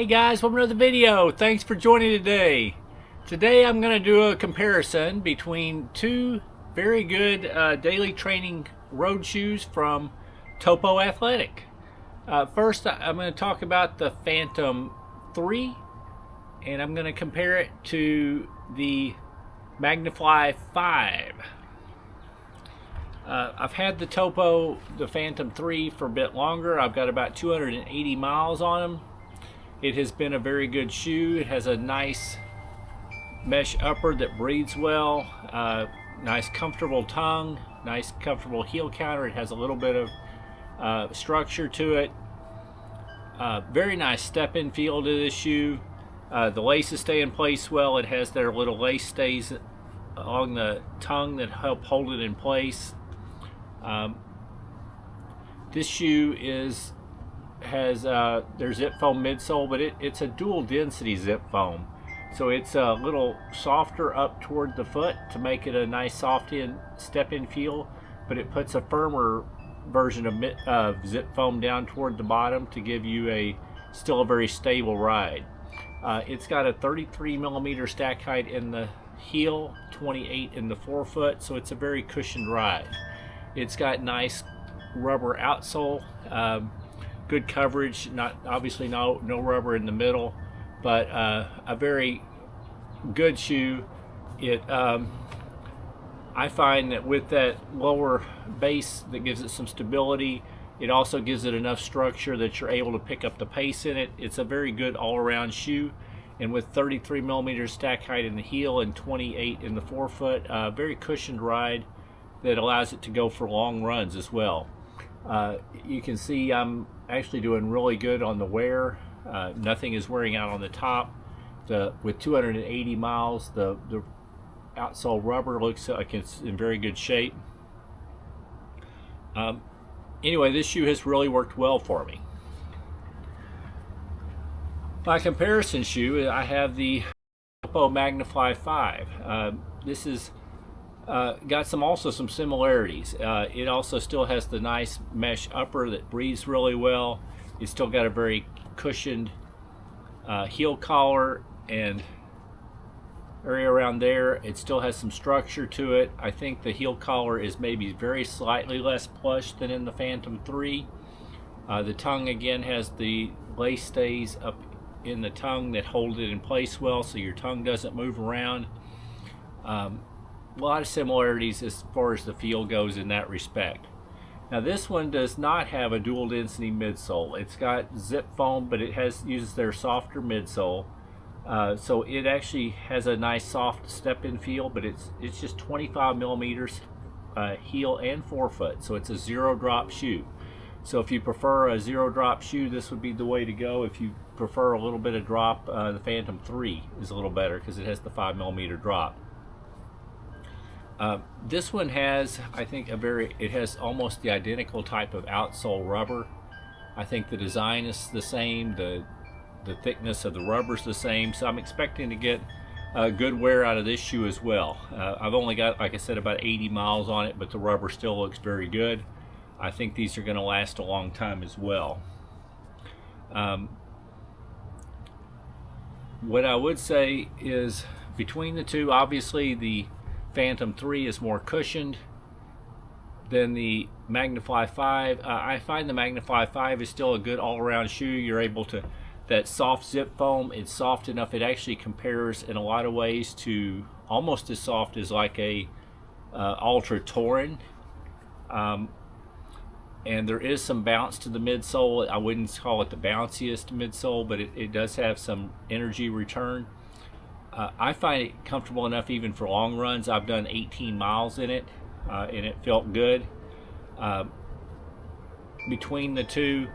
Hey guys, welcome to another video. Thanks for joining today. Today I'm going to do a comparison between two very good daily training road shoes from Topo Athletic. First, I'm going to talk about the Phantom 3, and I'm going to compare it to the Magnifly 5. I've had the Phantom 3 for a bit longer. I've got about 280 miles on them. It has been a very good shoe. It has a nice mesh upper that breathes well, nice comfortable tongue, nice comfortable heel counter. It has a little bit of structure to it. Very nice step-in feel to this shoe. The laces stay in place well. It has their little lace stays along the tongue that help hold it in place. This shoe has their zip foam midsole, but it's a dual density zip foam, so it's a little softer up toward the foot to make it a nice soft step-in feel, but it puts a firmer version of zip foam down toward the bottom to give you still a very stable ride. It's got a 33 millimeter stack height in the heel, 28 in the forefoot, so it's a very cushioned ride. It's got nice rubber outsole, good coverage, obviously no rubber in the middle, but a very good shoe. I find that with that lower base that gives it some stability, it also gives it enough structure that you're able to pick up the pace in it. It's a very good all-around shoe, and with 33 millimeter stack height in the heel and 28 in the forefoot, a very cushioned ride that allows it to go for long runs as well. You can see I'm actually doing really good on the wear. Nothing is wearing out on the top. With 280 miles, the outsole rubber looks like it's in very good shape. Anyway, this shoe has really worked well for me. My comparison shoe, I have the Topo Magnifly 5. This is got also some similarities. It also still has the nice mesh upper that breathes really well. It's still got a very cushioned heel collar and area around there. It still has some structure to it. I think the heel collar is maybe very slightly less plush than in the Phantom 3. The tongue again has the lace stays up in the tongue that hold it in place well, so your tongue doesn't move around. A lot of similarities as far as the feel goes in that respect. Now this one does not have a dual density midsole. It's got zip foam, but it uses their softer midsole, so it actually has a nice soft step-in feel, but it's just 25 millimeters heel and forefoot, so it's a zero drop shoe. So if you prefer a zero drop shoe, this would be the way to go. If you prefer a little bit of drop, the Phantom 3 is a little better because it has the 5 millimeter drop. This one has, I think, it has almost the identical type of outsole rubber. I think the design is the same, the thickness of the rubber is the same, so I'm expecting to get good wear out of this shoe as well. I've only got, like I said, about 80 miles on it, but the rubber still looks very good. I think these are going to last a long time as well. What I would say is, between the two, obviously the Phantom 3 is more cushioned than the Magnifly 5. I find the Magnifly 5 is still a good all-around shoe. You're able to, that soft zip foam, it's soft enough. It actually compares in a lot of ways to almost as soft as like a Ultra Touring. And there is some bounce to the midsole. I wouldn't call it the bounciest midsole, but it does have some energy return. I find it comfortable enough even for long runs. I've done 18 miles in it, and it felt good. Between the two,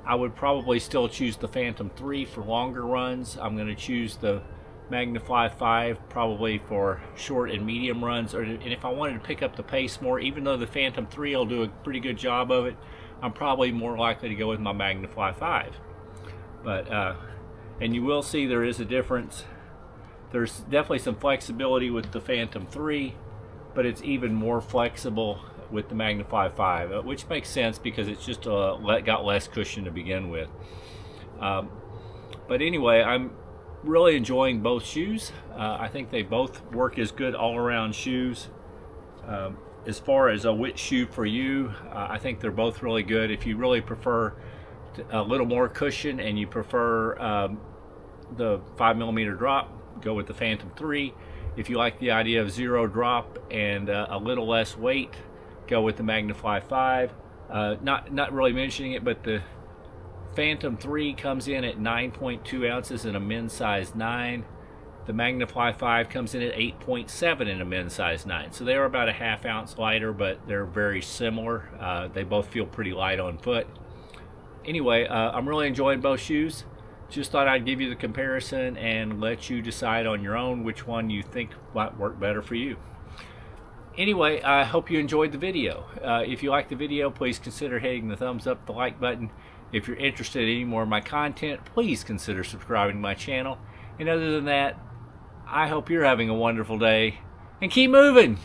I would probably still choose the Phantom 3 for longer runs. I'm going to choose the Magnifly 5 probably for short and medium runs. And if I wanted to pick up the pace more, even though the Phantom 3 will do a pretty good job of it, I'm probably more likely to go with my Magnifly 5. But and you will see there is a difference. There's definitely some flexibility with the Phantom 3, but it's even more flexible with the Magnifly 5, which makes sense because it's just got less cushion to begin with. But anyway, I'm really enjoying both shoes. I think they both work as good all-around shoes. As far as which shoe for you, I think they're both really good. If you really prefer a little more cushion and you prefer the 5mm drop, go with the Phantom 3. If you like the idea of zero drop and a little less weight, go with the Magnifly 5. Not really mentioning it, but the Phantom 3 comes in at 9.2 ounces in a men's size 9. The Magnifly 5 comes in at 8.7 in a men's size 9. So they're about a ½ ounce lighter, but they're very similar. They both feel pretty light on foot. Anyway, I'm really enjoying both shoes. Just thought I'd give you the comparison and let you decide on your own which one you think might work better for you. Anyway, I hope you enjoyed the video. If you liked the video, please consider hitting the thumbs up, the like button. If you're interested in any more of my content, please consider subscribing to my channel. And other than that, I hope you're having a wonderful day, and keep moving!